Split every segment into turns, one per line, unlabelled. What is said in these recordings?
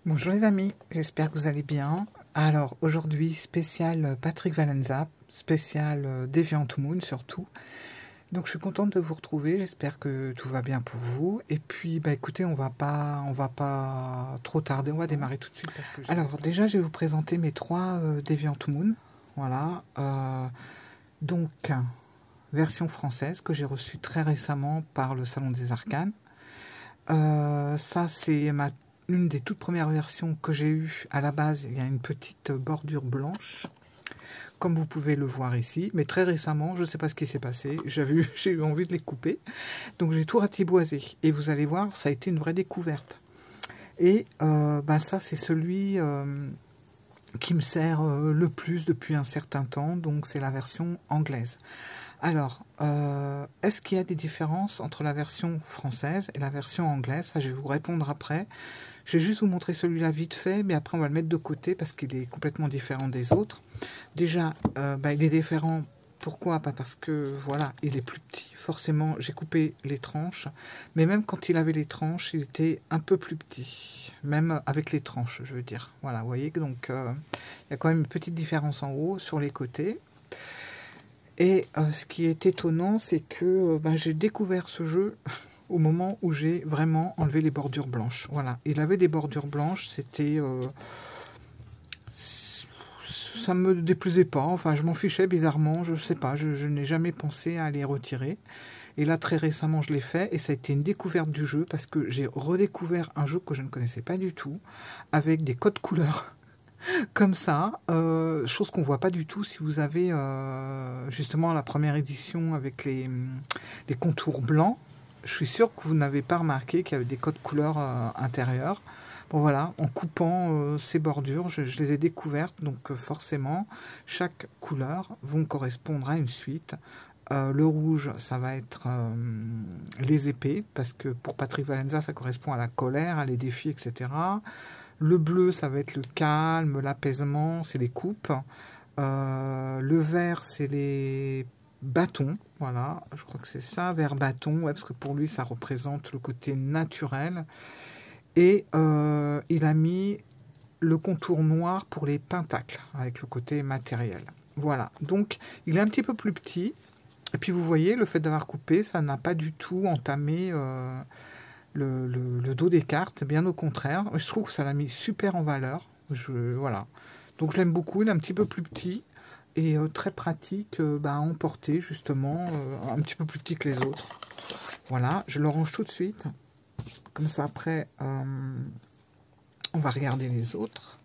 Bonjour les amis, j'espère que vous allez bien. Alors aujourd'hui spécial Patrick Valenza, spécial Deviant Moon surtout. Donc je suis contente de vous retrouver, j'espère que tout va bien pour vous. Et puis bah écoutez, on va pas trop tarder, on va démarrer tout de suite parce que alors déjà je vais vous présenter mes trois Deviant Moon. Voilà. Donc version française que j'ai reçue très récemment par le Salon des Arcanes. Ça c'est une des toutes premières versions que j'ai eues. À la base, il y a une petite bordure blanche, comme vous pouvez le voir ici. Mais très récemment, je ne sais pas ce qui s'est passé, j'ai eu envie de les couper. Donc j'ai tout ratiboisé. Et vous allez voir, ça a été une vraie découverte. Et ça, c'est celui qui me sert le plus depuis un certain temps. Donc c'est la version anglaise. Alors, est-ce qu'il y a des différences entre la version française et la version anglaise? Ça, je vais vous répondre après. Je vais juste vous montrer celui-là vite fait, mais après on va le mettre de côté parce qu'il est complètement différent des autres. Déjà, il est différent. Pourquoi? Pas parce que, voilà, il est plus petit. Forcément, j'ai coupé les tranches. Mais même quand il avait les tranches, il était un peu plus petit. Même avec les tranches, je veux dire. Voilà, vous voyez, donc il y a quand même une petite différence en haut, sur les côtés. Et ce qui est étonnant, c'est que j'ai découvert ce jeu au moment où j'ai vraiment enlevé les bordures blanches. Voilà, il avait des bordures blanches, c'était... ça me déplaisait pas, enfin je m'en fichais bizarrement, je sais pas, je n'ai jamais pensé à les retirer. Et là, très récemment, je l'ai fait, et ça a été une découverte du jeu, parce que j'ai redécouvert un jeu que je ne connaissais pas du tout, avec des codes couleurs. Comme ça, chose qu'on voit pas du tout si vous avez justement la première édition avec les contours blancs. Je suis sûr que vous n'avez pas remarqué qu'il y avait des codes couleurs intérieurs. Bon voilà, en coupant ces bordures, je les ai découvertes, donc forcément, chaque couleur va correspondre à une suite. Le rouge, ça va être les épées, parce que pour Patrick Valenza, ça correspond à la colère, à les défis, etc. Le bleu, ça va être le calme, l'apaisement, c'est les coupes. Le vert, c'est les bâtons. Voilà, je crois que c'est ça, vert bâton, ouais, parce que pour lui, ça représente le côté naturel. Et il a mis le contour noir pour les pentacles, avec le côté matériel. Voilà, donc il est un petit peu plus petit. Et puis vous voyez, le fait d'avoir coupé, ça n'a pas du tout entamé... le dos des cartes, bien au contraire. Je trouve que ça l'a mis super en valeur. Voilà. Donc je l'aime beaucoup, il est un petit peu plus petit et très pratique à emporter justement, un petit peu plus petit que les autres. Voilà, je le range tout de suite. Comme ça après, on va regarder les autres.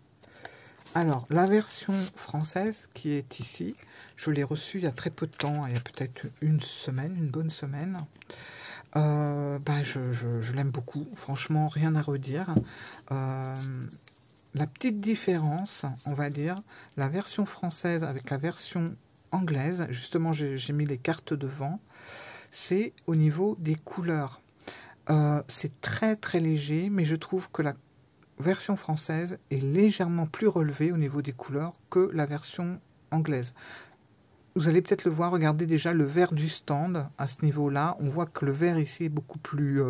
Alors, la version française qui est ici, je l'ai reçue il y a très peu de temps, il y a peut-être une semaine, une bonne semaine. Je l'aime beaucoup, franchement, rien à redire. La petite différence, on va dire, la version française avec la version anglaise, justement j'ai mis les cartes devant, c'est au niveau des couleurs. C'est très très léger, mais je trouve que la version française est légèrement plus relevée au niveau des couleurs que la version anglaise. Vous allez peut-être le voir, regardez déjà le vert du stand à ce niveau-là. On voit que le vert ici est beaucoup plus...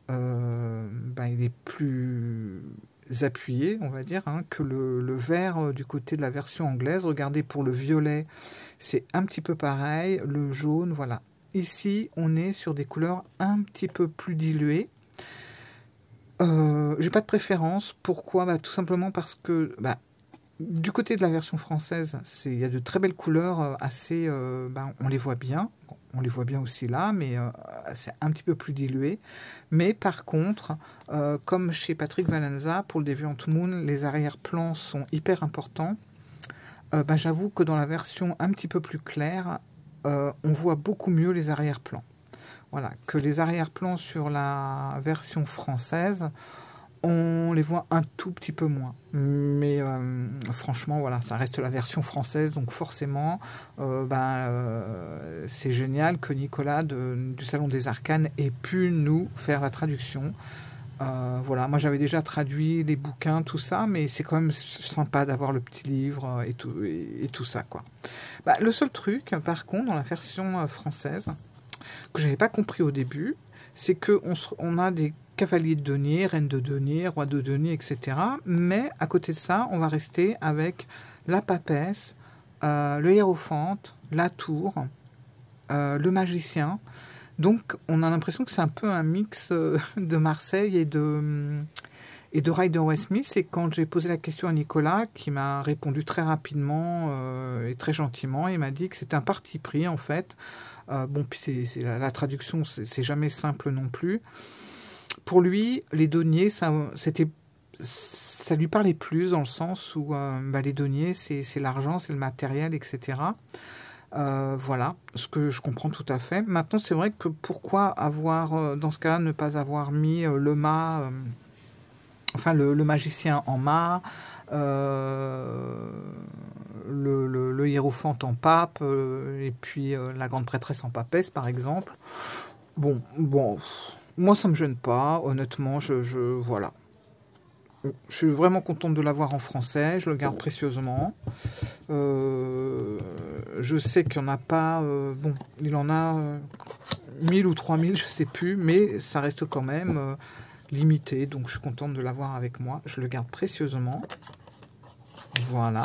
il est plus appuyé, on va dire, que le vert du côté de la version anglaise. Regardez pour le violet, c'est un petit peu pareil. Le jaune, voilà. Ici, on est sur des couleurs un petit peu plus diluées. J'ai pas de préférence. Pourquoi? Tout simplement parce que... du côté de la version française, il y a de très belles couleurs, assez, on les voit bien. On les voit bien aussi là, mais c'est un petit peu plus dilué. Mais par contre, comme chez Patrick Valenza, pour le Deviant Moon, les arrière-plans sont hyper importants. J'avoue que dans la version un petit peu plus claire, on voit beaucoup mieux les arrière-plans. Voilà, que les arrière-plans sur la version française, on les voit un tout petit peu moins. Mais franchement, voilà, ça reste la version française, donc forcément, c'est génial que Nicolas du Salon des Arcanes ait pu nous faire la traduction. Voilà, moi j'avais déjà traduit les bouquins, tout ça, mais c'est quand même sympa d'avoir le petit livre et tout ça, quoi. Le seul truc, par contre, dans la version française, que je n'avais pas compris au début, c'est qu'on a des cavalier de denier, reine de denier, roi de denier, etc. Mais à côté de ça, on va rester avec la papesse, le hiérophante, la tour, le magicien. Donc on a l'impression que c'est un peu un mix de Marseille et de Rider-Waite-Smith. Et quand j'ai posé la question à Nicolas, qui m'a répondu très rapidement et très gentiment, il m'a dit que c'était un parti pris en fait. Bon, puis la traduction, c'est jamais simple non plus. Pour lui, les deniers, ça lui parlait plus dans le sens où les deniers, c'est l'argent, c'est le matériel, etc. Voilà, ce que je comprends tout à fait. Maintenant, c'est vrai que pourquoi avoir, dans ce cas-là, ne pas avoir mis le mât, enfin le magicien en mât, le hiérophante en pape, et puis la grande prêtresse en papesse, par exemple. Bon, moi ça me gêne pas, honnêtement, voilà. Je suis vraiment contente de l'avoir en français, je le garde précieusement. Je sais qu'il n'y en a pas, bon, il en a 1000 ou 3000, je sais plus, mais ça reste quand même limité, donc je suis contente de l'avoir avec moi. Je le garde précieusement. Voilà.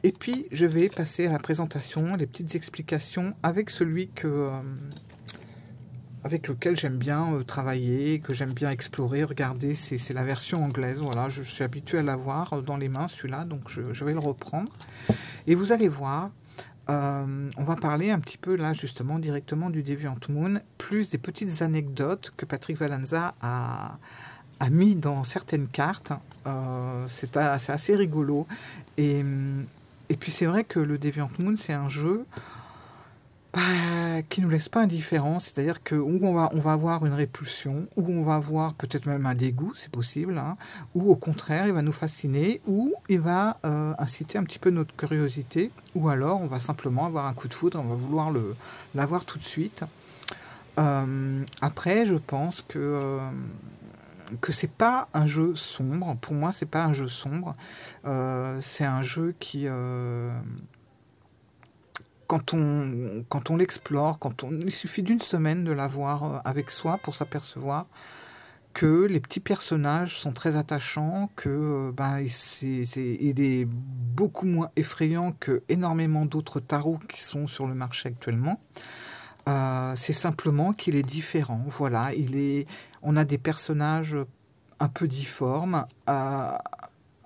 Et puis, je vais passer à la présentation, les petites explications avec celui avec lequel j'aime bien travailler, que j'aime bien explorer, regarder. C'est la version anglaise, voilà, je suis habitué à l'avoir dans les mains, celui-là, donc je vais le reprendre. Et vous allez voir, on va parler un petit peu là, justement, directement du Deviant Moon, plus des petites anecdotes que Patrick Valenza a mis dans certaines cartes. C'est assez rigolo. Et puis c'est vrai que le Deviant Moon, c'est un jeu qui nous laisse pas indifférents, c'est-à-dire que où on va avoir une répulsion, ou on va avoir peut-être même un dégoût, c'est possible, hein, ou au contraire, il va nous fasciner, ou il va inciter un petit peu notre curiosité, ou alors on va simplement avoir un coup de foudre, on va vouloir l'avoir tout de suite. Après, je pense que c'est pas un jeu sombre. Pour moi, c'est pas un jeu sombre. C'est un jeu qui, quand on l'explore, il suffit d'une semaine de l'avoir avec soi pour s'apercevoir que les petits personnages sont très attachants, que il est beaucoup moins effrayant que énormément d'autres tarots qui sont sur le marché actuellement. C'est simplement qu'il est différent. Voilà, on a des personnages un peu difformes,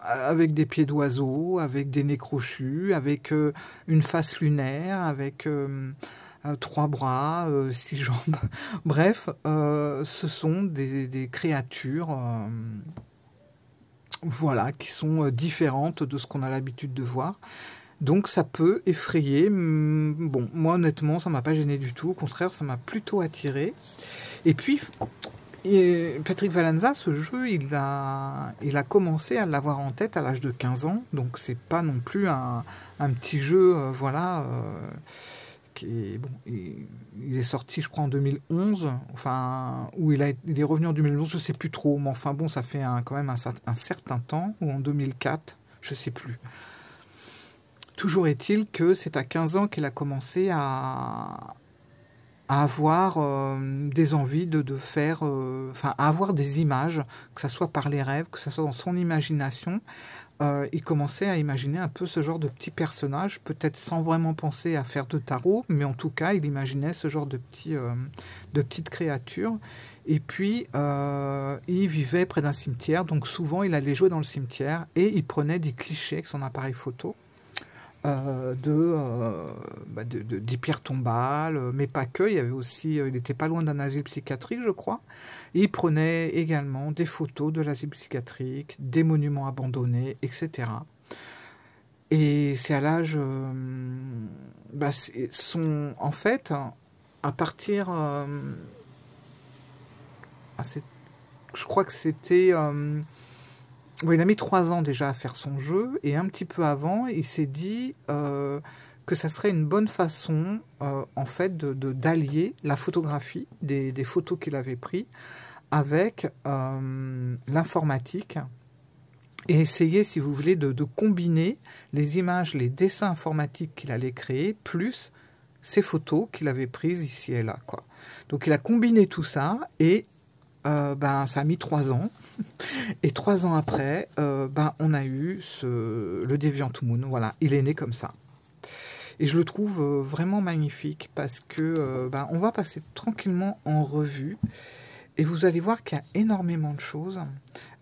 avec des pieds d'oiseau, avec des nez crochus, avec une face lunaire, avec 3 bras, 6 jambes. Bref, ce sont des créatures voilà, qui sont différentes de ce qu'on a l'habitude de voir. Donc ça peut effrayer. Bon, moi honnêtement, ça m'a pas gêné du tout. Au contraire, ça m'a plutôt attiré. Et puis, Patrick Valenza, ce jeu, il a commencé à l'avoir en tête à l'âge de 15 ans. Donc c'est pas non plus un petit jeu, voilà, il est sorti, je crois, en 2011. Enfin, ou il est revenu en 2011, je sais plus trop. Mais enfin bon, ça fait quand même un certain temps, ou en 2004, je sais plus. Toujours est-il que c'est à 15 ans qu'il a commencé à avoir des envies de faire, à avoir des images, que ce soit par les rêves, que ce soit dans son imagination. Il commençait à imaginer un peu ce genre de petits personnages, peut-être sans vraiment penser à faire de tarot, mais en tout cas, il imaginait ce genre de petites créatures. Et puis, il vivait près d'un cimetière, donc souvent, il allait jouer dans le cimetière et il prenait des clichés avec son appareil photo. Des pierres tombales, mais pas que. Il y avait aussi, il n'était pas loin d'un asile psychiatrique, je crois. Et il prenait également des photos de l'asile psychiatrique, des monuments abandonnés, etc. Et c'est à l'âge, en fait, à partir, je crois que c'était il a mis 3 ans déjà à faire son jeu, et un petit peu avant, il s'est dit que ça serait une bonne façon, en fait, d'allier la photographie des photos qu'il avait prises avec l'informatique, et essayer, si vous voulez, de combiner les images, les dessins informatiques qu'il allait créer, plus ses photos qu'il avait prises ici et là, quoi. Donc il a combiné tout ça et ben, ça a mis 3 ans. Et 3 ans après, ben, on a eu le Deviant Moon. Voilà, il est né comme ça. Et je le trouve vraiment magnifique parce que ben, on va passer tranquillement en revue. Et vous allez voir qu'il y a énormément de choses,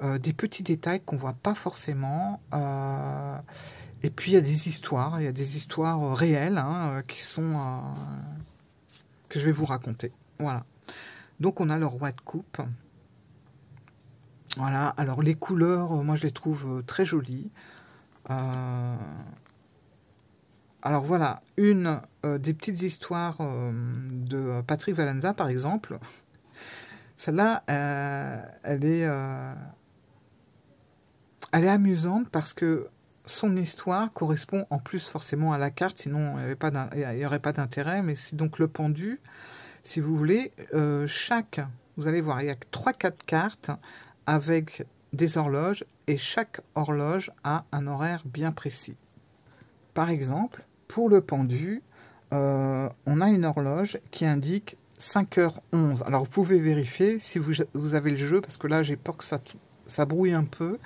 des petits détails qu'on voit pas forcément. Et puis il y a des histoires réelles hein, qui sont que je vais vous raconter. Voilà. Donc on a le roi de coupe. Voilà. Alors les couleurs, moi je les trouve très jolies. Alors voilà, une des petites histoires de Patrick Valenza par exemple. Celle-là, elle est amusante parce que son histoire correspond en plus forcément à la carte, sinon il n'y aurait pas d'intérêt. Mais c'est donc le pendu, si vous voulez, vous allez voir, il y a 3-4 cartes avec des horloges et chaque horloge a un horaire bien précis. Par exemple, pour le pendu, on a une horloge qui indique 5h11. Alors vous pouvez vérifier si vous avez le jeu, parce que là j'ai peur que ça brouille un peu.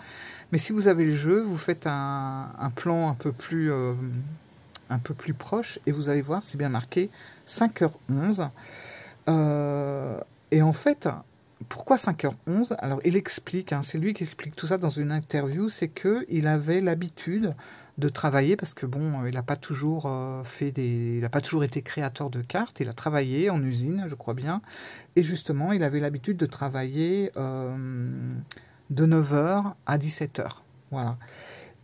Mais si vous avez le jeu, vous faites un plan un peu plus proche et vous allez voir, c'est bien marqué 5h11. Et en fait, pourquoi 5h11? Alors il explique, hein, c'est lui qui explique tout ça dans une interview, c'est qu'il avait l'habitude de travailler, parce que bon, il n'a pas toujours il n'a pas toujours été créateur de cartes, il a travaillé en usine, je crois bien, et justement, il avait l'habitude de travailler de 9h à 17h, voilà.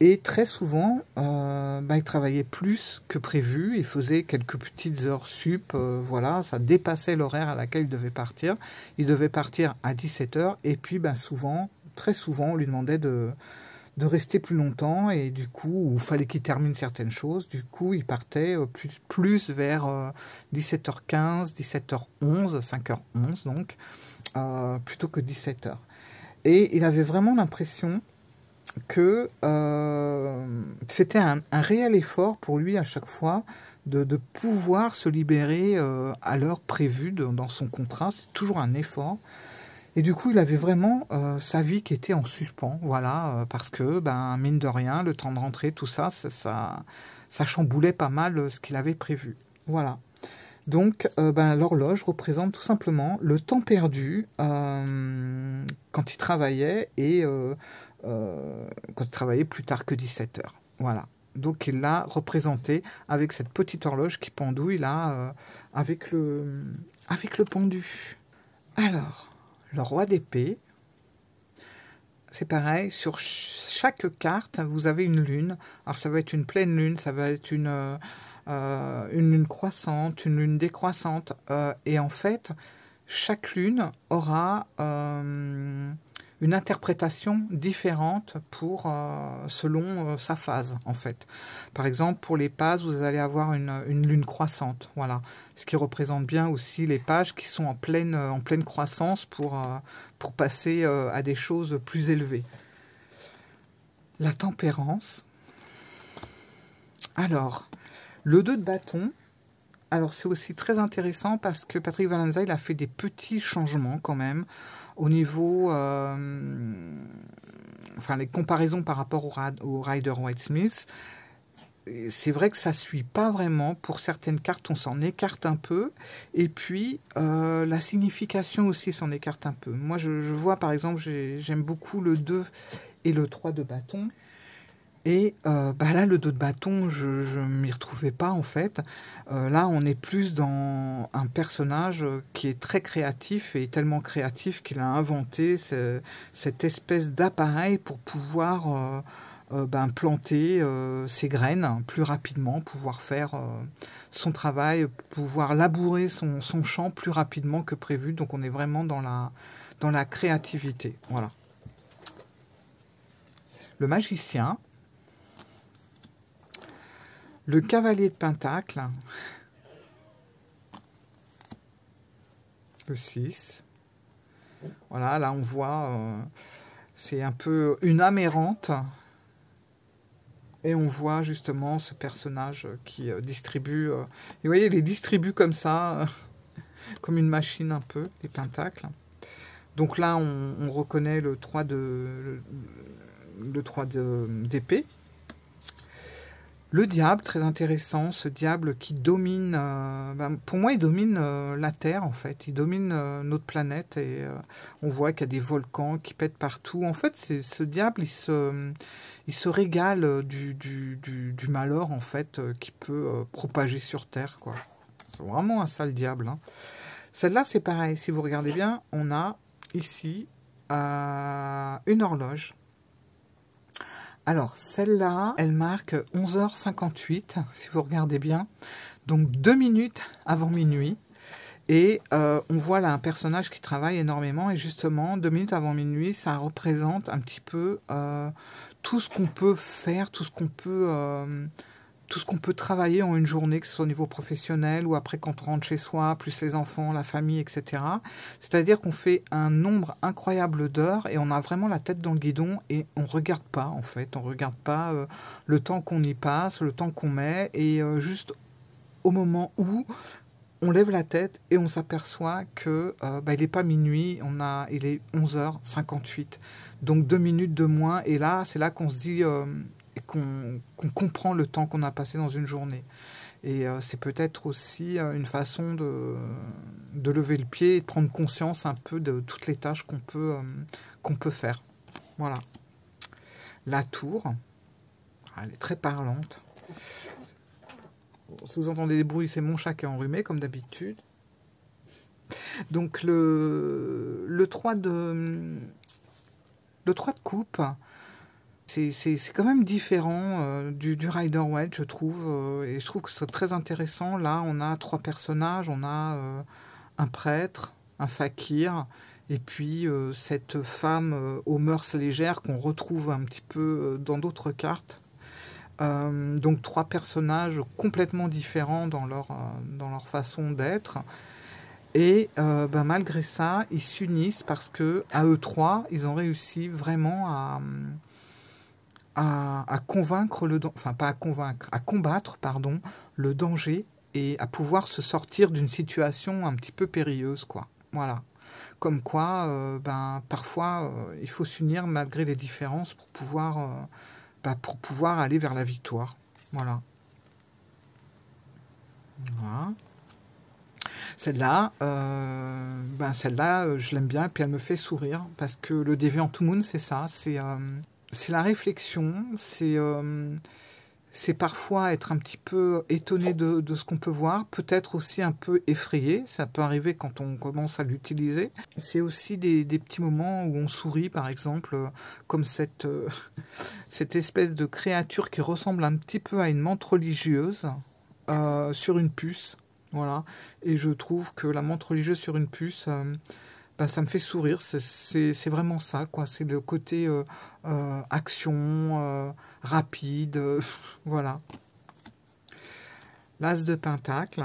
Et très souvent, il travaillait plus que prévu, il faisait quelques petites heures sup, voilà, ça dépassait l'horaire à laquelle il devait partir. Il devait partir à 17h, et puis souvent, très souvent, on lui demandait de rester plus longtemps, et du coup, il fallait qu'il termine certaines choses, du coup, il partait plus vers 17h15, 17h11, 5h11 donc, plutôt que 17h. Et il avait vraiment l'impression que c'était un réel effort pour lui à chaque fois de pouvoir se libérer à l'heure prévue dans son contrat. C'est toujours un effort. Et du coup, il avait vraiment sa vie qui était en suspens, voilà, parce que, mine de rien, le temps de rentrer, tout ça, ça chamboulait pas mal ce qu'il avait prévu. Voilà. Donc, l'horloge représente tout simplement le temps perdu quand il travaillait et quand il travaillait plus tard que 17h. Voilà. Donc, il l'a représenté avec cette petite horloge qui pendouille là, avec le pendu. Alors, le roi d'épée, c'est pareil, sur chaque carte, vous avez une lune. Alors, ça va être une pleine lune, ça va être une lune croissante, une lune décroissante. Et en fait, chaque lune aura une interprétation différente selon sa phase, en fait. Par exemple, pour les pages, vous allez avoir une lune croissante, voilà. Ce qui représente bien aussi les pages qui sont en pleine croissance pour passer à des choses plus élevées. La tempérance. Alors, le 2 de bâton, alors c'est aussi très intéressant parce que Patrick Valenza, il a fait des petits changements quand même au niveau, les comparaisons par rapport au Rider-Waite-Smith. C'est vrai que ça ne suit pas vraiment. Pour certaines cartes, on s'en écarte un peu. Et puis, la signification aussi s'en écarte un peu. Moi, je vois, par exemple, j'aime beaucoup le 2 et le 3 de bâton. Et là, le 2 de bâton, je ne m'y retrouvais pas, en fait. Là, on est plus dans un personnage qui est très créatif, et tellement créatif qu'il a inventé cette espèce d'appareil pour pouvoir planter ses graines plus rapidement, pouvoir faire son travail, pouvoir labourer son champ plus rapidement que prévu. Donc, on est vraiment dans la créativité. Voilà. Le magicien. Le cavalier de Pentacle, le 6. Voilà, là on voit, c'est un peu une âme errante. Et on voit justement ce personnage qui distribue... et vous voyez, il les distribue comme ça, comme une machine un peu, les pentacles. Donc là, on reconnaît le 3 d'épée. Le diable, très intéressant, ce diable qui domine, pour moi il domine la Terre en fait, il domine notre planète et on voit qu'il y a des volcans qui pètent partout. En fait, ce diable, il se régale du malheur en fait qui peut propager sur Terre, quoi. C'est vraiment un sale diable, hein. Celle-là c'est pareil, si vous regardez bien, on a ici une horloge. Alors, celle-là, elle marque 11h58, si vous regardez bien. Donc, 2 minutes avant minuit. Et on voit là un personnage qui travaille énormément. Et justement, 2 minutes avant minuit, ça représente un petit peu tout ce qu'on peut faire, tout ce qu'on peut travailler en une journée, que ce soit au niveau professionnel ou après quand on rentre chez soi, plus les enfants, la famille, etc. C'est-à-dire qu'on fait un nombre incroyable d'heures et on a vraiment la tête dans le guidon et on ne regarde pas en fait. On ne regarde pas le temps qu'on y passe, le temps qu'on met et juste au moment où on lève la tête et on s'aperçoit que il n'est pas minuit, il est 11h58. Donc 2 minutes de moins et là, c'est là qu'on se dit... qu'on comprend le temps qu'on a passé dans une journée. Et c'est peut-être aussi une façon de lever le pied et de prendre conscience un peu de toutes les tâches qu'on peut faire. Voilà. La tour, elle est très parlante. Si vous entendez des bruits, c'est mon chat qui est enrhumé, comme d'habitude. Donc le 3 de coupe, c'est quand même différent du Rider-Waite, je trouve, et je trouve que c'est très intéressant. Là, on a 3 personnages, on a un prêtre, un fakir, et puis cette femme aux mœurs légères qu'on retrouve un petit peu dans d'autres cartes. Donc 3 personnages complètement différents dans leur façon d'être. Et malgré ça, ils s'unissent parce que à eux 3, ils ont réussi vraiment à convaincre enfin pas à convaincre, à combattre, pardon, le danger et à pouvoir se sortir d'une situation un petit peu périlleuse, quoi. Voilà. Comme quoi, parfois, il faut s'unir malgré les différences pour pouvoir aller vers la victoire. Voilà. Voilà. Celle-là, je l'aime bien et puis elle me fait sourire parce que le Deviant Moon, c'est ça, c'est la réflexion, c'est parfois être un petit peu étonné de ce qu'on peut voir, peut-être aussi un peu effrayé, ça peut arriver quand on commence à l'utiliser. C'est aussi des petits moments où on sourit, par exemple, comme cette espèce de créature qui ressemble un petit peu à une menthe religieuse sur une puce. Voilà, et je trouve que la menthe religieuse sur une puce, ça me fait sourire, c'est vraiment ça, quoi. C'est le côté action, rapide, voilà. L'as de pentacle,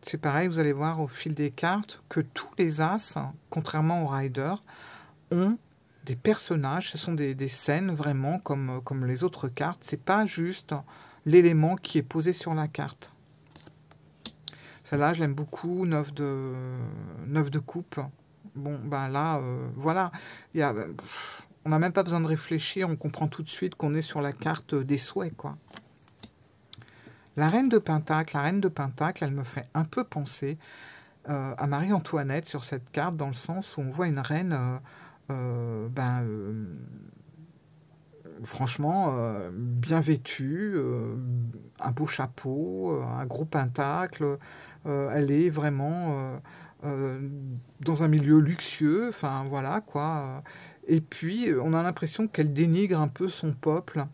c'est pareil, vous allez voir au fil des cartes que tous les as, contrairement au rider, ont des personnages, ce sont des scènes vraiment comme les autres cartes, c'est pas juste l'élément qui est posé sur la carte. Celle-là, je l'aime beaucoup, 9 de coupe. Bon, là, voilà. On n'a même pas besoin de réfléchir, on comprend tout de suite qu'on est sur la carte des souhaits, quoi. La reine de pentacle, elle me fait un peu penser à Marie-Antoinette sur cette carte, dans le sens où on voit une reine, franchement, bien vêtue, un beau chapeau, un gros pentacle. Elle est vraiment dans un milieu luxueux, enfin voilà quoi. Et puis on a l'impression qu'elle dénigre un peu son peuple.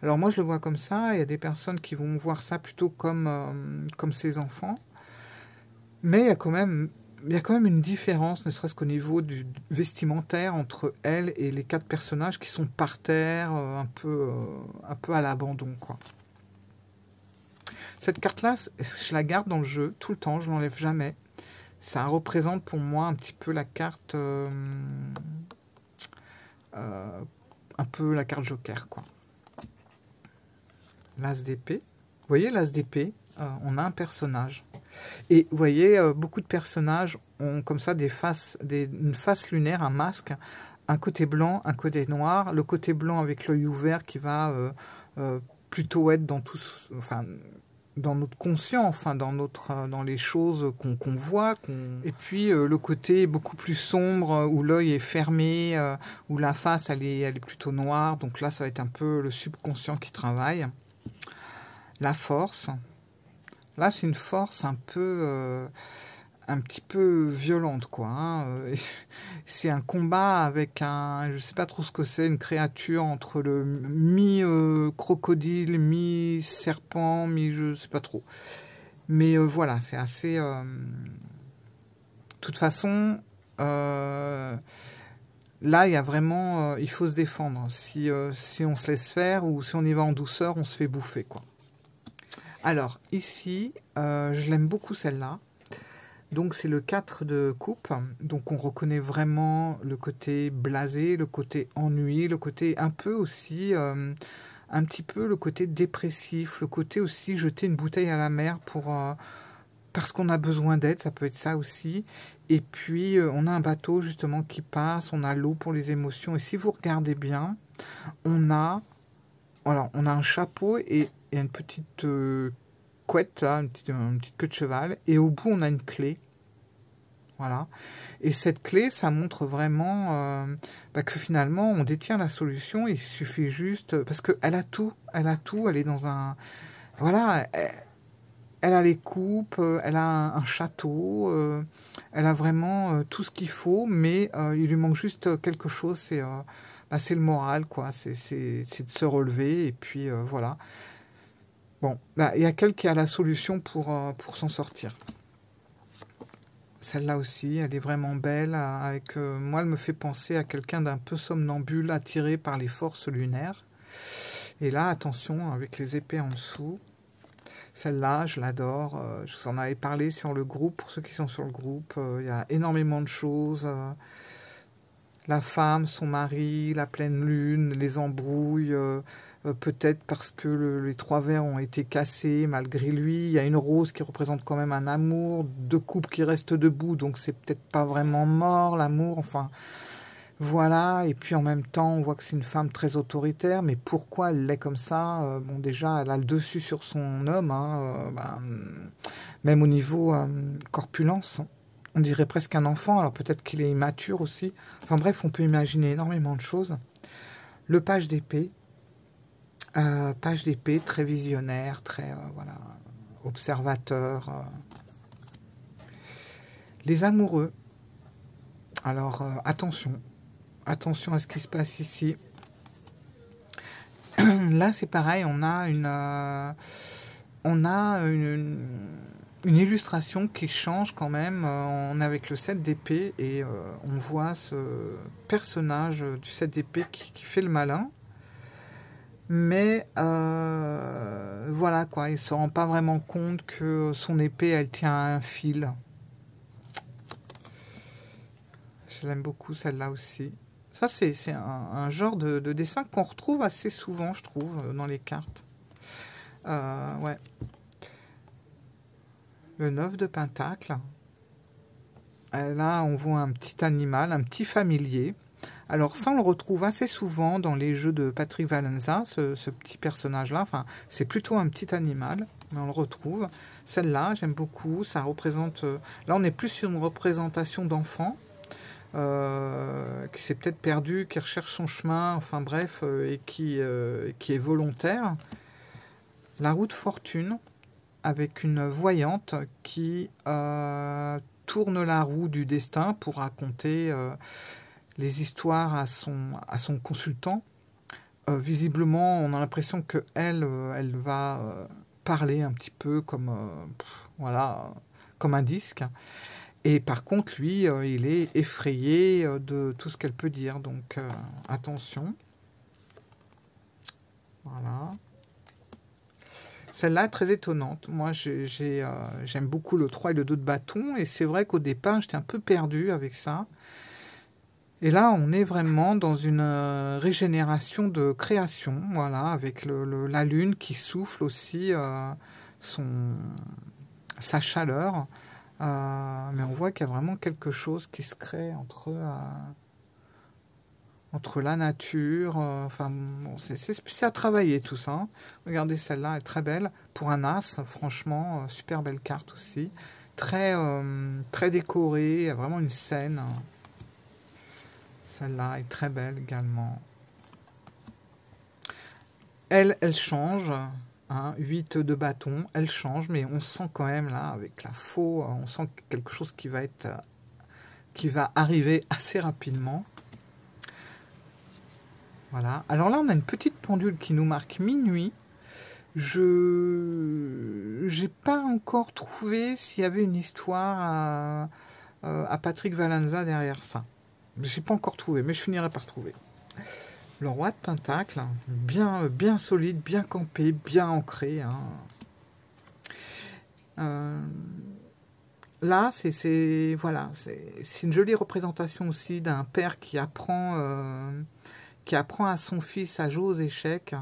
Alors moi je le vois comme ça, il y a des personnes qui vont voir ça plutôt comme ses enfants. Mais il y a quand même une différence, ne serait-ce qu'au niveau du vestimentaire, entre elle et les 4 personnages qui sont par terre, un peu à l'abandon, quoi. Cette carte-là, je la garde dans le jeu tout le temps, je ne l'enlève jamais. Ça représente pour moi un petit peu la carte, un peu la carte Joker, quoi. l'as d'épée. Vous voyez, l'as d'épée, on a un personnage. Et vous voyez, beaucoup de personnages ont comme ça une face lunaire, un masque, un côté blanc, un côté noir. Le côté blanc avec l'œil ouvert qui va plutôt être dans enfin, dans notre conscient, enfin dans les choses qu'on voit. Et puis le côté beaucoup plus sombre où l'œil est fermé, où la face elle est plutôt noire. Donc là, ça va être un peu le subconscient qui travaille. La force. Là, c'est une force un petit peu violente, quoi. Hein. C'est un combat avec je sais pas trop ce que c'est, une créature entre le mi-crocodile, mi-serpent, je sais pas trop. Mais voilà, c'est assez... De toute façon, là, il y a vraiment... il faut se défendre. Si on se laisse faire ou si on y va en douceur, on se fait bouffer, quoi. Alors, ici, je l'aime beaucoup celle-là. Donc, c'est le 4 de coupe. Donc, on reconnaît vraiment le côté blasé, le côté ennui, le côté un peu aussi, un petit peu le côté dépressif, le côté aussi jeter une bouteille à la mer parce qu'on a besoin d'aide, ça peut être ça aussi. Et puis, on a un bateau justement qui passe, on a l'eau pour les émotions. Et si vous regardez bien, on a un chapeau et une petite couette, là, une petite queue de cheval, et au bout, on a une clé. Voilà. Et cette clé, ça montre vraiment que finalement, on détient la solution. Il suffit juste... Parce qu'elle a tout. Elle a tout. Elle est dans un... Voilà. Elle a les coupes. Elle a un château. Elle a vraiment tout ce qu'il faut. Mais il lui manque juste quelque chose. C'est le moral, quoi. C'est de se relever. Et puis, voilà. Bon, il y a quelqu'un qui a la solution pour s'en sortir. Celle-là aussi, elle est vraiment belle. Moi, elle me fait penser à quelqu'un d'un peu somnambule, attiré par les forces lunaires. Et là, attention, avec les épées en dessous. Celle-là, je l'adore. Je vous en avais parlé sur le groupe, pour ceux qui sont sur le groupe. Il y a énormément de choses. La femme, son mari, la pleine lune, les embrouilles... peut-être parce que les 3 verres ont été cassés malgré lui. Il y a une rose qui représente quand même un amour, 2 couples qui restent debout, donc c'est peut-être pas vraiment mort l'amour, enfin voilà. Et puis en même temps, on voit que c'est une femme très autoritaire, mais pourquoi elle l'est comme ça? Bon, déjà, elle a le dessus sur son homme, hein, même au niveau corpulence. On dirait presque un enfant, alors peut-être qu'il est immature aussi. Enfin bref, on peut imaginer énormément de choses. Le page d'épée. Page d'épée, très visionnaire, très voilà, observateur. Les amoureux. Alors, attention à ce qui se passe ici. Là, c'est pareil, on a une illustration qui change quand même. On est avec le 7 d'épée et on voit ce personnage du 7 d'épée qui fait le malin. Mais voilà quoi, il ne se rend pas vraiment compte que son épée, elle tient à un fil. Je l'aime beaucoup celle-là aussi. Ça, c'est un genre de dessin qu'on retrouve assez souvent, je trouve, dans les cartes. Ouais. Le 9 de pentacle. Là, on voit un petit animal, un petit familier. Alors ça, on le retrouve assez souvent dans les jeux de Patrick Valenza, ce petit personnage-là. Enfin, c'est plutôt un petit animal, mais on le retrouve. Celle-là, j'aime beaucoup. Ça représente... là, on est plus sur une représentation d'enfant qui s'est peut-être perdu, qui recherche son chemin, enfin bref, et qui est volontaire. La roue de fortune, avec une voyante qui tourne la roue du destin pour raconter... les histoires à son consultant. Visiblement, on a l'impression qu'elle elle va parler un petit peu comme, voilà, comme un disque. Et par contre, lui, il est effrayé de tout ce qu'elle peut dire. Donc, attention. Voilà. Celle-là est très étonnante. Moi, j'aime beaucoup le 3 et le 2 de bâton. Et c'est vrai qu'au départ, j'étais un peu perdue avec ça. Et là, on est vraiment dans une régénération de création, voilà, avec la lune qui souffle aussi sa chaleur. Mais on voit qu'il y a vraiment quelque chose qui se crée entre la nature. Enfin, bon, c'est à travailler tout ça. Hein. Regardez, celle-là, elle est très belle. Pour un as, franchement, super belle carte aussi. Très, très décorée, il y a vraiment une scène. Celle-là est très belle également. Elle change. Hein, 8 de bâton, elle change, mais on sent quand même là, avec la faux, on sent quelque chose qui va arriver assez rapidement. Voilà. Alors là, on a une petite pendule qui nous marque minuit. Je n'ai pas encore trouvé s'il y avait une histoire à Patrick Valenza derrière ça. Je n'ai pas encore trouvé, mais je finirai par trouver. Le roi de Pentacle, bien solide, bien campé, bien ancré. Hein. Là, voilà, c'est une jolie représentation aussi d'un père qui apprend à son fils à jouer aux échecs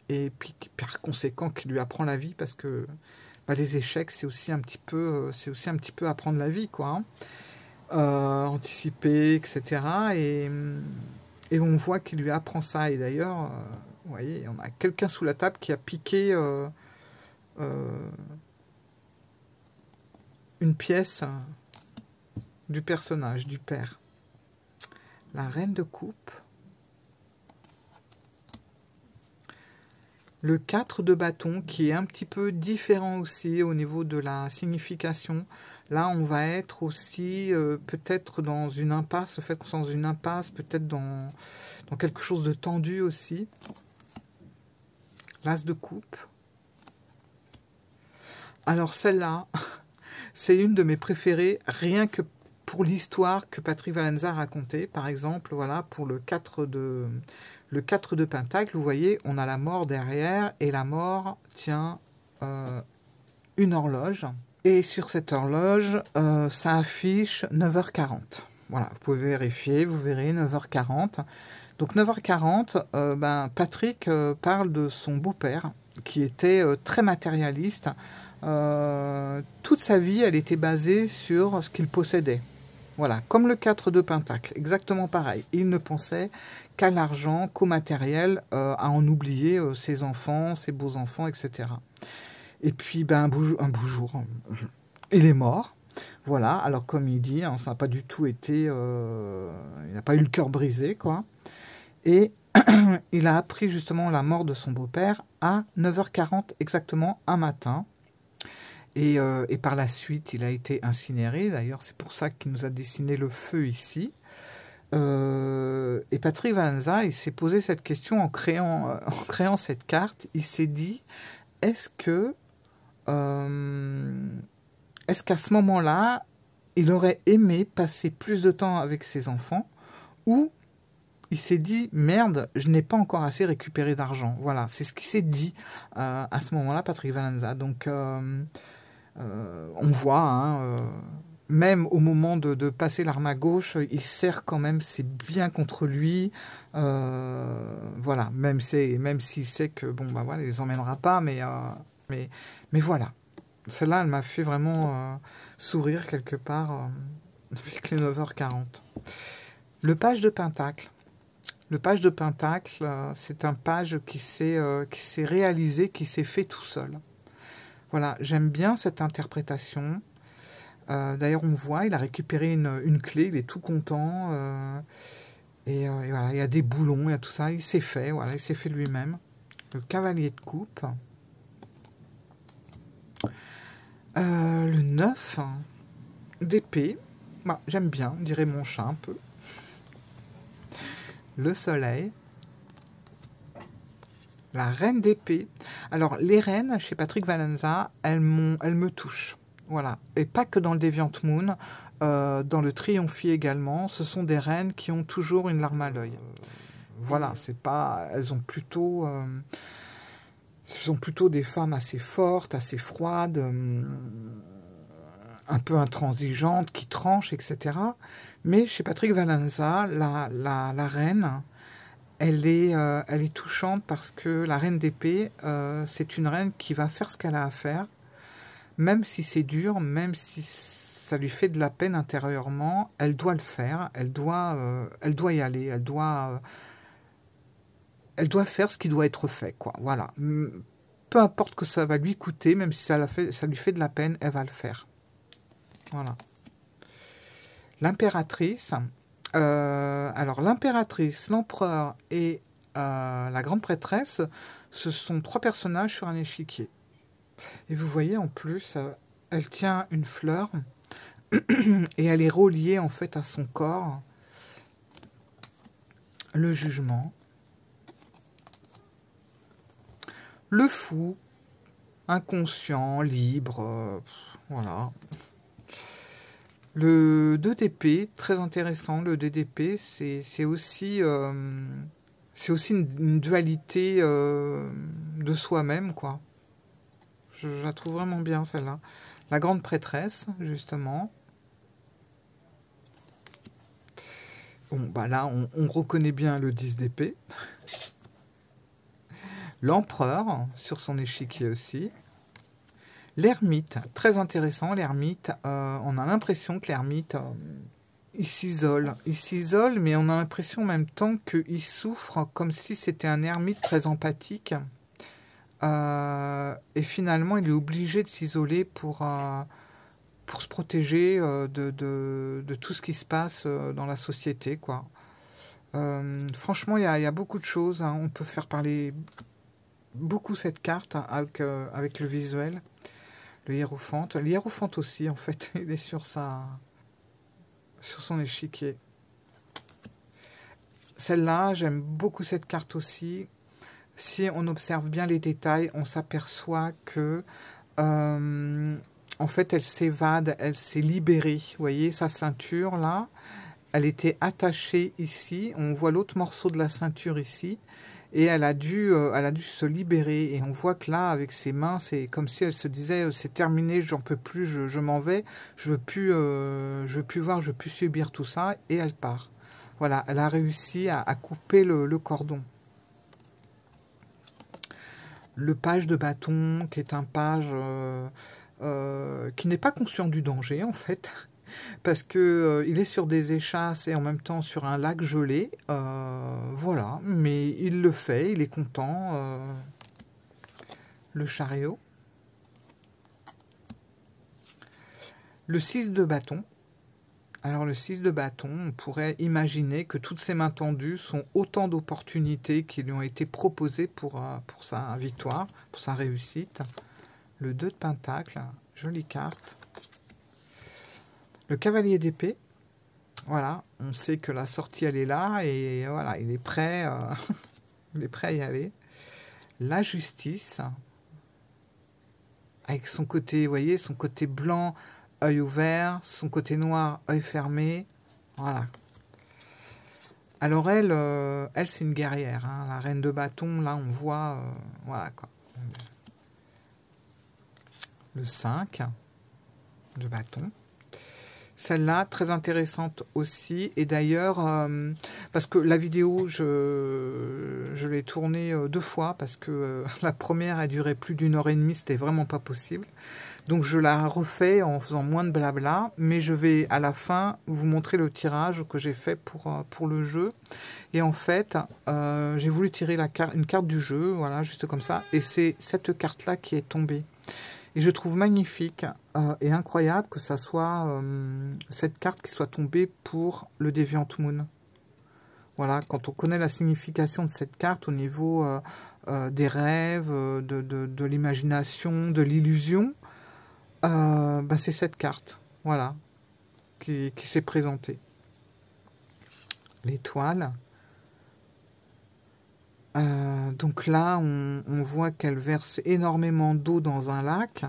et puis par conséquent qui lui apprend la vie parce que les échecs c'est aussi un petit peu apprendre la vie quoi. Hein. Anticiper, etc. Et on voit qu'il lui apprend ça. Et d'ailleurs, vous voyez, on a quelqu'un sous la table qui a piqué une pièce du personnage, du père. La reine de coupe. Le 4 de bâton qui est un petit peu différent aussi au niveau de la signification. Là, on va être aussi peut-être dans une impasse, peut-être dans quelque chose de tendu aussi. L'as de coupe. Alors celle-là, c'est une de mes préférées, rien que pour l'histoire que Patrick Valenza a racontée. Par exemple, voilà, pour le 4 de Pentacle, vous voyez, on a la mort derrière, et la mort tient une horloge. Et sur cette horloge, ça affiche 9h40. Voilà, vous pouvez vérifier, vous verrez 9h40. Donc 9h40, Patrick parle de son beau-père, qui était très matérialiste. Toute sa vie, elle était basée sur ce qu'il possédait. Voilà, comme le 4 de Pentacle, exactement pareil. Il ne pensait qu'à l'argent, qu'au matériel, à en oublier ses enfants, ses beaux-enfants, etc. Et puis, un beau jour, il est mort. Voilà, alors comme il dit, hein, ça n'a pas du tout été... il n'a pas eu le cœur brisé, quoi. Et il a appris justement la mort de son beau-père à 9h40 exactement, un matin. Et par la suite, il a été incinéré. D'ailleurs, c'est pour ça qu'il nous a dessiné le feu ici. Et Patrick Valenza, il s'est posé cette question en créant cette carte. Il s'est dit, est-ce qu'à ce moment-là, il aurait aimé passer plus de temps avec ses enfants, ou il s'est dit, merde, je n'ai pas encore assez récupéré d'argent. Voilà, c'est ce qu'il s'est dit à ce moment-là, Patrick Valenza. Donc, on voit, hein, même au moment de passer l'arme à gauche, il serre quand même ses biens contre lui. Voilà, même s'il sait que, bon, voilà, il les emmènera pas, mais voilà. Celle-là, elle m'a fait vraiment sourire quelque part avec les 9h40. Le page de Pentacle. Le page de Pentacle, c'est un page qui s'est réalisé, qui s'est fait tout seul. Voilà, j'aime bien cette interprétation. D'ailleurs, on voit, il a récupéré une clé, il est tout content. Et voilà, il y a des boulons, il y a tout ça, il s'est fait, voilà, il s'est fait lui-même. Le cavalier de coupe. Le 9 d'épée. Bah, j'aime bien, on dirait mon chat un peu. Le soleil. La reine d'épée. Alors, les reines, chez Patrick Valenza, elles me touchent. Voilà. Et pas que dans le Deviant Moon, dans le Triomphi également, ce sont des reines qui ont toujours une larme à l'œil. Voilà, c'est pas... Elles sont plutôt des femmes assez fortes, assez froides, un peu intransigeante, qui tranche, etc. Mais chez Patrick Vallazza, la reine, elle est touchante parce que la reine d'épée, c'est une reine qui va faire ce qu'elle a à faire, même si c'est dur, même si ça lui fait de la peine intérieurement, elle doit le faire, elle doit y aller, elle doit faire ce qui doit être fait, quoi. Voilà. Peu importe que ça va lui coûter, même si ça lui fait de la peine, elle va le faire. Voilà. L'impératrice. Alors, l'impératrice, l'empereur et la grande prêtresse, ce sont 3 personnages sur un échiquier. Et vous voyez, en plus, elle tient une fleur et elle est reliée, en fait, à son corps. Le jugement. Le fou, inconscient, libre, voilà. Le 2 d'épée, très intéressant, le 2 d'épée, c'est aussi une dualité de soi-même, quoi. Je la trouve vraiment bien, celle-là. La grande prêtresse, justement. Bon, bah là, on reconnaît bien le 10 d'épée. L'empereur, sur son échiquier aussi. L'ermite, très intéressant, l'ermite. On a l'impression que l'ermite, il s'isole. Il s'isole, mais on a l'impression en même temps qu'il souffre, comme si c'était un ermite très empathique. Et finalement, il est obligé de s'isoler pour se protéger de tout ce qui se passe dans la société, quoi. Franchement, il y a beaucoup de choses, hein. On peut faire parler beaucoup cette carte avec le visuel. Le hiérophante. Le hiérophante aussi, en fait, il est sur son échiquier. Celle-là, j'aime beaucoup cette carte aussi. Si on observe bien les détails, on s'aperçoit que, en fait, elle s'évade, elle s'est libérée. Vous voyez, sa ceinture, là, elle était attachée ici. On voit l'autre morceau de la ceinture ici. Et elle a dû se libérer. Et on voit que là, avec ses mains, c'est comme si elle se disait, c'est terminé, j'en peux plus, je m'en vais, je veux plus voir, je veux plus subir tout ça. Et elle part. Voilà, elle a réussi à couper le cordon. Le page de bâton, qui est un page qui n'est pas conscient du danger, en fait. Parce que il est sur des échasses et en même temps sur un lac gelé. Voilà, mais il le fait, il est content. Le chariot. Le 6 de bâton. Alors le 6 de bâton, on pourrait imaginer que toutes ces mains tendues sont autant d'opportunités qui lui ont été proposées pour sa victoire, pour sa réussite. Le 2 de pentacle, jolie carte. Le cavalier d'épée, voilà, on sait que la sortie elle est là et voilà, il est prêt, il est prêt à y aller. La justice, avec son côté, vous voyez, son côté blanc, œil ouvert, son côté noir, œil fermé, voilà. Alors elle c'est une guerrière, hein, la reine de bâton, là on voit, voilà quoi. Le 5 de bâton. Celle-là, très intéressante aussi. Et d'ailleurs, parce que la vidéo, je l'ai tournée 2 fois, parce que la première a duré plus d'1h30, c'était vraiment pas possible. Donc je la refais en faisant moins de blabla, mais je vais à la fin vous montrer le tirage que j'ai fait pour le jeu. Et en fait, j'ai voulu tirer une carte du jeu, voilà, juste comme ça. Et c'est cette carte-là qui est tombée. Et je trouve magnifique et incroyable que ça soit cette carte qui soit tombée pour le Deviant Moon. Voilà, quand on connaît la signification de cette carte au niveau des rêves, de l'imagination, de l'illusion, bah c'est cette carte, voilà, qui s'est présentée. L'étoile. Donc là, on voit qu'elle verse énormément d'eau dans un lac,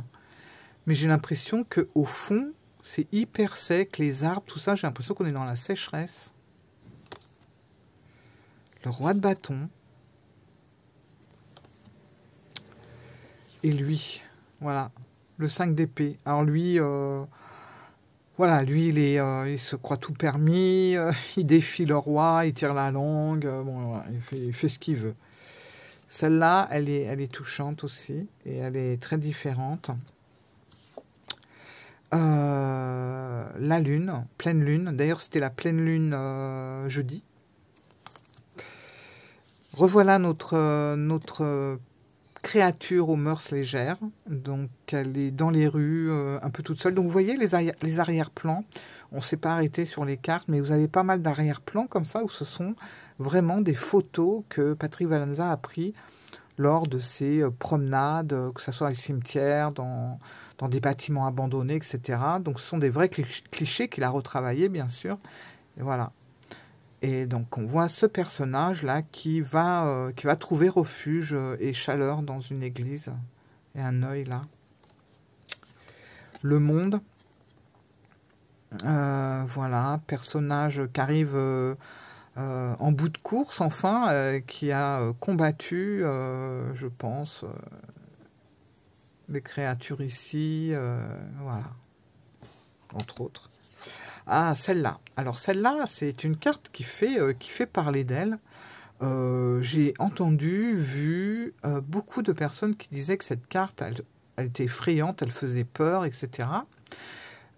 mais j'ai l'impression qu'au fond, c'est hyper sec, les arbres, tout ça, j'ai l'impression qu'on est dans la sécheresse. Le roi de bâton. Et lui, voilà, le 5 d'épée. Alors lui, Voilà, lui, il se croit tout permis, il défie le roi, il tire la langue, bon, voilà, il fait ce qu'il veut. Celle-là, elle est touchante aussi, et elle est très différente. La lune, pleine lune, d'ailleurs c'était la pleine lune jeudi. Revoilà notre créature aux mœurs légères, donc elle est dans les rues, un peu toute seule. Donc vous voyez les arrière-plans, on ne s'est pas arrêté sur les cartes, mais vous avez pas mal d'arrière-plans comme ça, où ce sont vraiment des photos que Patrick Valenza a pris lors de ses promenades, que ce soit dans les cimetières, dans des bâtiments abandonnés, etc. Donc ce sont des vrais clichés qu'il a retravaillés, bien sûr. Et voilà. Et donc on voit ce personnage-là qui va trouver refuge et chaleur dans une église. Et un œil là. Le monde. Voilà, personnage qui arrive en bout de course, enfin, qui a combattu, je pense, les créatures ici, voilà, entre autres. Ah, celle-là. Alors celle-là, c'est une carte qui fait parler d'elle. J'ai entendu, vu beaucoup de personnes qui disaient que cette carte, elle était effrayante, elle faisait peur, etc.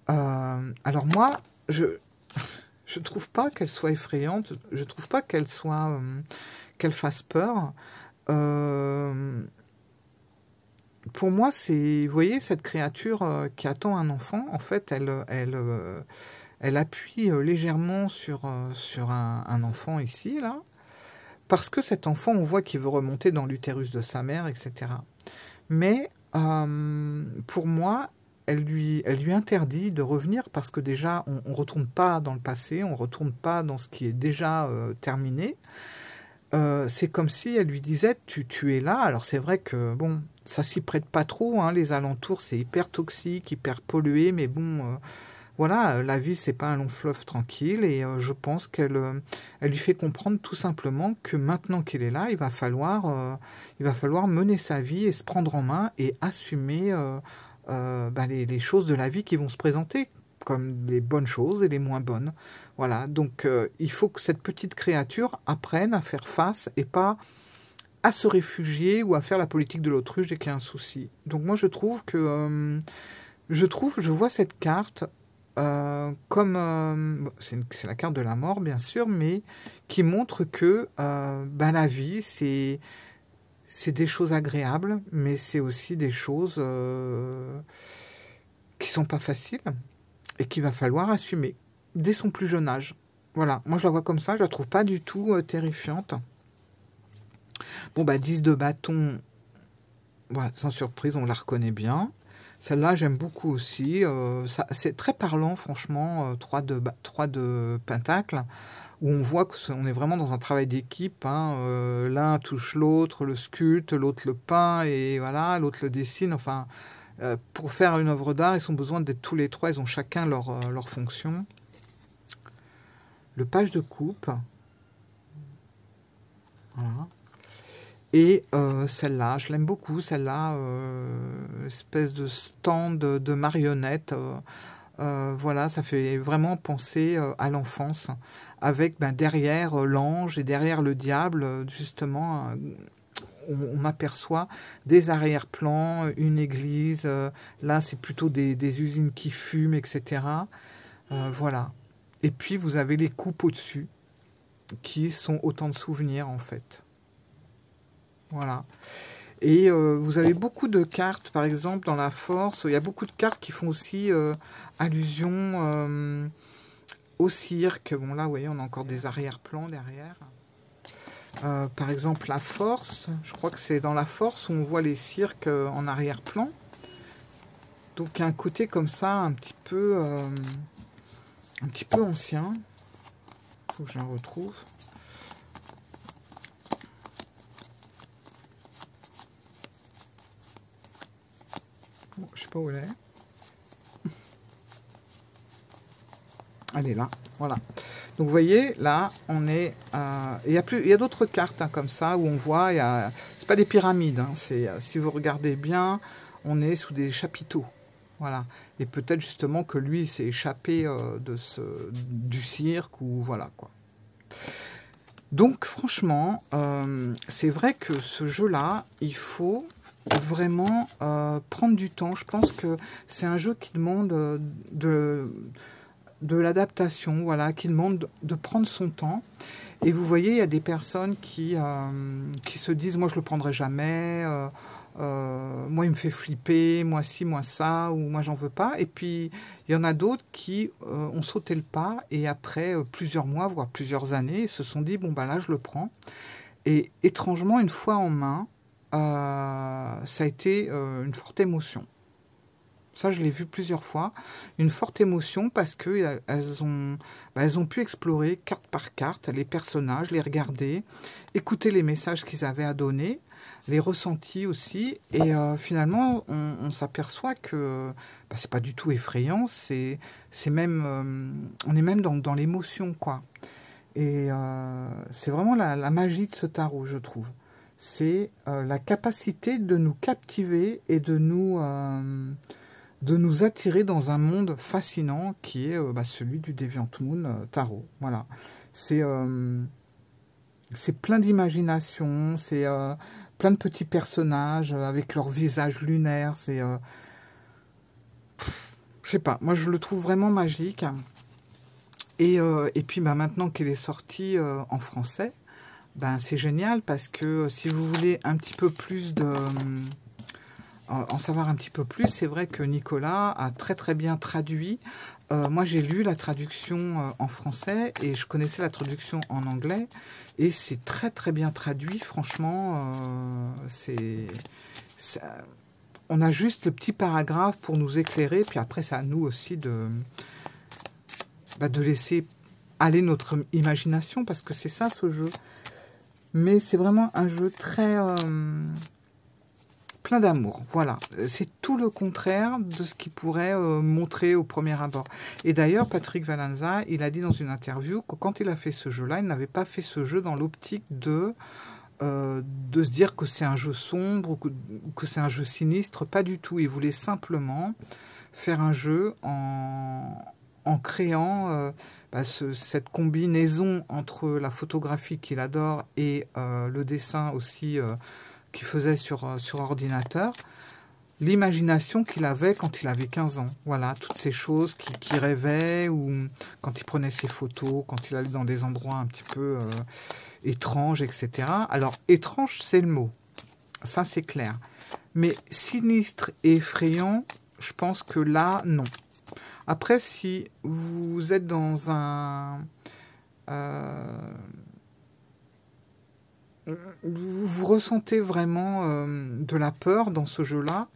Alors moi, je trouve pas qu'elle soit effrayante, je trouve pas qu'elle fasse peur. Pour moi, c'est, vous voyez, cette créature qui attend un enfant, en fait, elle appuie légèrement sur un enfant ici, là, parce que cet enfant, on voit qu'il veut remonter dans l'utérus de sa mère, etc. Mais, pour moi, elle lui interdit de revenir, parce que déjà, on ne retourne pas dans le passé, on ne retourne pas dans ce qui est déjà terminé. C'est comme si elle lui disait, tu es là. Alors c'est vrai que, bon, ça s'y prête pas trop, hein, les alentours, c'est hyper toxique, hyper pollué, mais bon, voilà, la vie, c'est pas un long fleuve tranquille, et je pense elle lui fait comprendre tout simplement que maintenant qu'il est là, il va falloir mener sa vie et se prendre en main et assumer les choses de la vie qui vont se présenter, comme les bonnes choses et les moins bonnes. Voilà, donc il faut que cette petite créature apprenne à faire face et pas à se réfugier ou à faire la politique de l'autruche dès qu'il y a un souci. Donc moi je trouve que je vois cette carte comme c'est la carte de la mort bien sûr, mais qui montre que la vie c'est des choses agréables, mais c'est aussi des choses qui sont pas faciles et qu'il va falloir assumer dès son plus jeune âge. Voilà, moi je la vois comme ça, je la trouve pas du tout terrifiante. Bon, 10 de bâton, voilà, sans surprise, on la reconnaît bien. Celle-là, j'aime beaucoup aussi. C'est très parlant, franchement, 3 de pentacle, où on voit qu'on est vraiment dans un travail d'équipe. Hein, l'un touche l'autre, le sculpte, l'autre le peint, et voilà, l'autre le dessine. Enfin, pour faire une œuvre d'art, ils ont besoin d'être tous les trois, ils ont chacun leur fonction. Le page de coupe. Voilà. Et celle-là, je l'aime beaucoup, celle-là, espèce de stand de marionnette. Voilà, ça fait vraiment penser à l'enfance, avec derrière l'ange et derrière le diable, justement, on aperçoit des arrière-plans, une église, là c'est plutôt des usines qui fument, etc. Voilà. Et puis vous avez les coupes au-dessus, qui sont autant de souvenirs en fait. Voilà. Et vous avez beaucoup de cartes, par exemple, dans la force. Il y a beaucoup de cartes qui font aussi allusion au cirque. Bon, là, vous voyez, on a encore des arrière-plans derrière. Par exemple, la force. Je crois que c'est dans la force où on voit les cirques en arrière-plan. Donc, il y a un côté comme ça, un petit peu ancien. Il faut que je la retrouve. Bon, je sais pas où elle est. Elle est là, voilà. Donc vous voyez, là, on est... il y a d'autres cartes comme ça, où on voit, c'est pas des pyramides, hein, si vous regardez bien, on est sous des chapiteaux. Voilà. Et peut-être justement que lui s'est échappé du cirque, ou voilà, quoi. Donc franchement, c'est vrai que ce jeu-là, il faut vraiment prendre du temps. Je pense que c'est un jeu qui demande de l'adaptation, voilà, qui demande de prendre son temps. Et vous voyez, il y a des personnes qui se disent, moi je le prendrai jamais, moi il me fait flipper, moi ci, moi ça, ou moi j'en veux pas. Et puis il y en a d'autres qui ont sauté le pas et après plusieurs mois, voire plusieurs années, se sont dit, bon ben là je le prends. Et étrangement, une fois en main, ça a été une forte émotion. Ça, je l'ai vu plusieurs fois. Une forte émotion parce que elles ont pu explorer carte par carte les personnages, les regarder, écouter les messages qu'ils avaient à donner, les ressentis aussi. Et finalement, on s'aperçoit que c'est pas du tout effrayant. C'est même, on est même dans l'émotion, quoi. Et c'est vraiment la magie de ce tarot, je trouve. C'est la capacité de nous captiver et de nous attirer dans un monde fascinant qui est celui du Deviant Moon Tarot. Voilà. C'est plein d'imagination, c'est plein de petits personnages avec leur visage lunaire. C'est, je sais pas, moi je le trouve vraiment magique. Et puis maintenant qu'il est sorti en français, c'est génial parce que si vous voulez un petit peu plus en savoir un petit peu plus, c'est vrai que Nicolas a très très bien traduit. Moi j'ai lu la traduction en français et je connaissais la traduction en anglais et c'est très très bien traduit. Franchement, on a juste le petit paragraphe pour nous éclairer, puis après c'est à nous aussi de laisser aller notre imagination, parce que c'est ça ce jeu. Mais c'est vraiment un jeu très plein d'amour. Voilà, c'est tout le contraire de ce qu'il pourrait montrer au premier abord. Et d'ailleurs, Patrick Valenza, il a dit dans une interview que quand il a fait ce jeu-là, il n'avait pas fait ce jeu dans l'optique de se dire que c'est un jeu sombre ou que c'est un jeu sinistre. Pas du tout. Il voulait simplement faire un jeu en créant cette combinaison entre la photographie qu'il adore et le dessin aussi qu'il faisait sur ordinateur, l'imagination qu'il avait quand il avait 15 ans. Voilà, toutes ces choses qu'il rêvait, ou quand il prenait ses photos, quand il allait dans des endroits un petit peu étranges, etc. Alors, étrange, c'est le mot. Ça, c'est clair. Mais sinistre et effrayant, je pense que là, non. Après, si vous êtes dans un... vous ressentez vraiment de la peur dans ce jeu-là,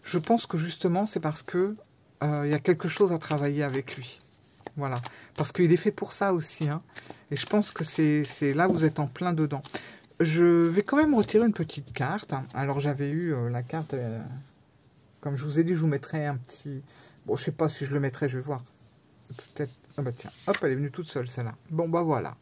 je pense que justement, c'est parce que il y a quelque chose à travailler avec lui. Voilà. Parce qu'il est fait pour ça aussi. Hein. Et je pense que c'est là où vous êtes en plein dedans. Je vais quand même retirer une petite carte. Alors, j'avais eu la carte... comme je vous ai dit, je vous mettrai un petit... Bon, je sais pas si je le mettrai, je vais voir. Peut-être... Ah bah tiens, hop, elle est venue toute seule, celle-là. Bon, bah voilà.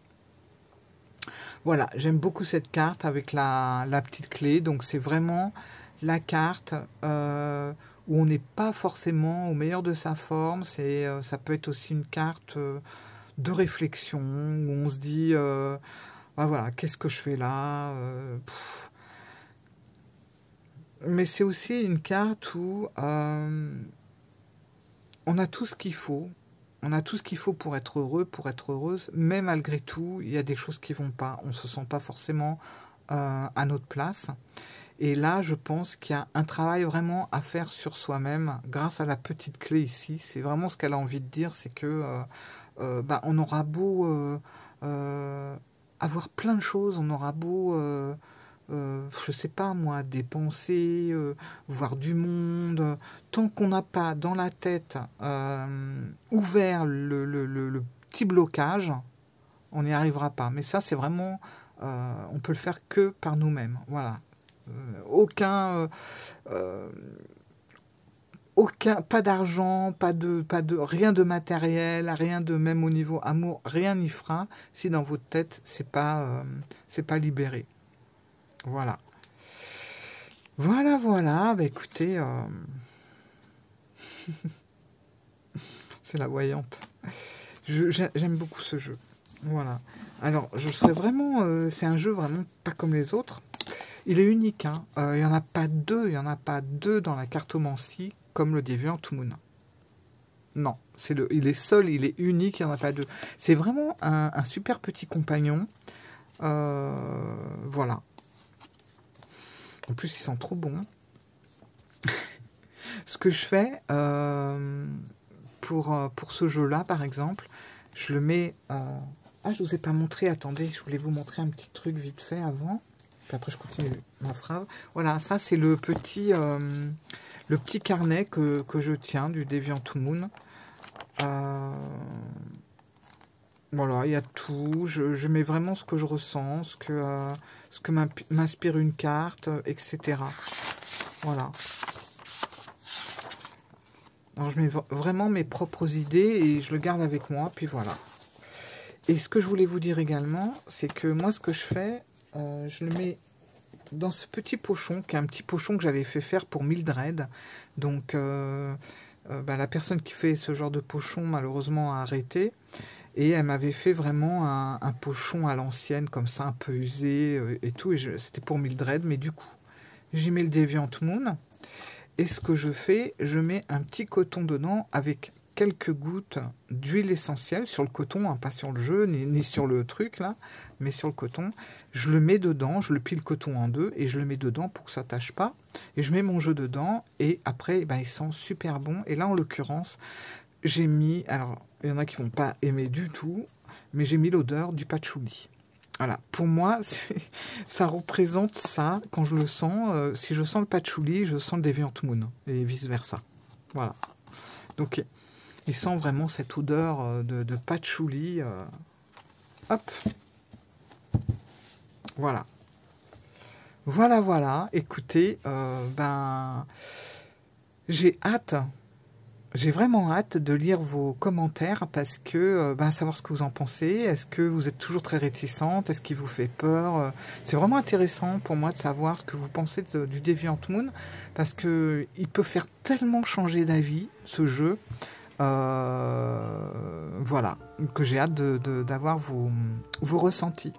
Voilà, j'aime beaucoup cette carte avec la petite clé. Donc, c'est vraiment la carte où on n'est pas forcément au meilleur de sa forme. Ça peut être aussi une carte de réflexion, où on se dit, ah, voilà, qu'est-ce que je fais là Mais c'est aussi une carte où on a tout ce qu'il faut. On a tout ce qu'il faut pour être heureux, pour être heureuse. Mais malgré tout, il y a des choses qui vont pas. On ne se sent pas forcément à notre place. Et là, je pense qu'il y a un travail vraiment à faire sur soi-même grâce à la petite clé ici. C'est vraiment ce qu'elle a envie de dire, c'est que on aura beau avoir plein de choses, on aura beau... je sais pas moi, dépenser, voir du monde, tant qu'on n'a pas dans la tête ouvert le petit blocage, on n'y arrivera pas. Mais ça, c'est vraiment, on peut le faire que par nous-mêmes. Voilà. Pas d'argent, rien de matériel, rien de même au niveau amour, rien n'y fera si dans votre tête c'est pas libéré. Voilà. Voilà. Bah, écoutez, C'est la voyante. J'aime beaucoup ce jeu. Voilà. Alors, je serais vraiment... c'est un jeu vraiment pas comme les autres. Il est unique. Hein. Il n'y en a pas deux. Il n'y en a pas deux dans la cartomancie comme le Deviant Moon. Non. Il est seul, il est unique, il n'y en a pas deux. C'est vraiment un super petit compagnon. Voilà. En plus, ils sont trop bons. Ce que je fais pour ce jeu-là, par exemple, je le mets... Ah, je vous ai pas montré, attendez, je voulais vous montrer un petit truc vite fait avant. Puis après, je continue ma phrase. Voilà, ça, c'est le petit carnet que je tiens du Deviant Moon. Voilà, il y a tout. Je mets vraiment ce que je ressens, ce que m'inspire une carte, etc. Voilà. Alors, je mets vraiment mes propres idées et je le garde avec moi, puis voilà. Et ce que je voulais vous dire également, c'est que moi, ce que je fais, je le mets dans ce petit pochon, qui est un petit pochon que j'avais fait faire pour Mildred. Donc, la personne qui fait ce genre de pochon, malheureusement, a arrêté. Et elle m'avait fait vraiment un pochon à l'ancienne, comme ça, un peu usé et tout. Et c'était pour Mildred, mais du coup, j'y mets le Deviant Moon. Et ce que je fais, je mets un petit coton dedans avec quelques gouttes d'huile essentielle sur le coton, hein, pas sur le jeu, ni sur le truc là, mais sur le coton. Je le mets dedans, je le plie le coton en deux et je le mets dedans pour que ça ne tâche pas. Et je mets mon jeu dedans et après, il sent super bon. Et là, en l'occurrence, j'ai mis, alors il y en a qui ne vont pas aimer du tout, mais j'ai mis l'odeur du patchouli. Voilà, pour moi, ça représente ça, quand je le sens. Si je sens le patchouli, je sens le Deviant Moon, et vice-versa. Voilà. Donc, il sent vraiment cette odeur de patchouli. Hop. Voilà. Voilà. Écoutez, j'ai hâte... J'ai vraiment hâte de lire vos commentaires parce que, savoir ce que vous en pensez. Est-ce que vous êtes toujours très réticente? Est-ce qu'il vous fait peur? C'est vraiment intéressant pour moi de savoir ce que vous pensez du Deviant Moon parce que il peut faire tellement changer d'avis, ce jeu. Voilà, que j'ai hâte d'avoir vos ressentis.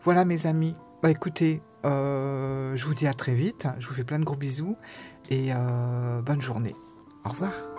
Voilà mes amis. Écoutez, je vous dis à très vite. Je vous fais plein de gros bisous et bonne journée. Au revoir.